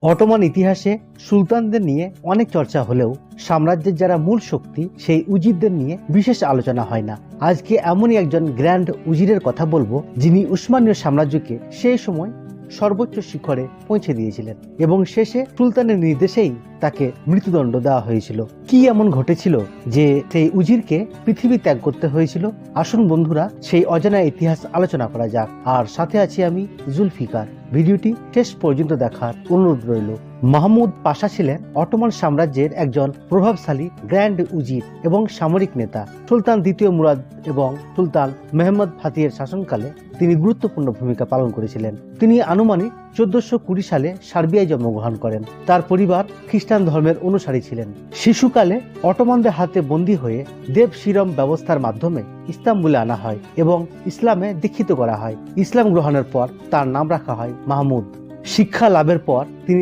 Ottoman ইতিহাসে সুলতানদের নিয়ে অনেক চর্চা হলেও সাম্রাজ্যের যারা মূল শক্তি সেই উজিরদের নিয়ে বিশেষ আলোচনা হয় না। আজকে এমনই একজন গ্র্যান্ড উজিরের কথা বলবো যিনি উসমানীয় সাম্রাজ্যকে সেই সময় সর্বোচ্চ শিখরে পৌঁছে দিয়েছিলেন এবং শেষে সুলতানের নির্দেশেই তাকে মৃত্যুদণ্ড দেওয়া হয়েছিল। কি এমন ঘটেছিল যে সেই উজিরকে পৃথিবী ত্যাগ করতে হয়েছিল? আসুন বন্ধুরা সেই অজানা ইতিহাস আলোচনা করা যাক। আর সাথে আছি আমি জুলফিকার। ভিডিওটি শেষ পর্যন্ত দেখার অনুরোধ রইল। মাহমুদ পাশা ছিলেন অটোমান সাম্রাজ্যের একজন প্রভাবশালী গ্র্যান্ড উজির এবং সামরিক নেতা। সুলতান দ্বিতীয় মুরাদ এবং সুলতান মেহমদ ফাতিহের শাসনকালে তিনি গুরুত্বপূর্ণ ভূমিকা পালন করেছিলেন। তিনি আনুমানিক 1420 সালে সার্বিয়ায় জন্মগ্রহণ করেন। তার পরিবার খ্রিস্টান ধর্মের অনুসারী ছিলেন। শিশুকালে অটোমানদের হাতে বন্দী হয়ে দেব শিরম ব্যবস্থার মাধ্যমে ইস্তাম্বুলে আনা হয় এবং ইসলামে দীক্ষিত করা হয়। ইসলাম গ্রহণের পর তার নাম রাখা হয় মাহমুদ। শিক্ষা লাভের পর তিনি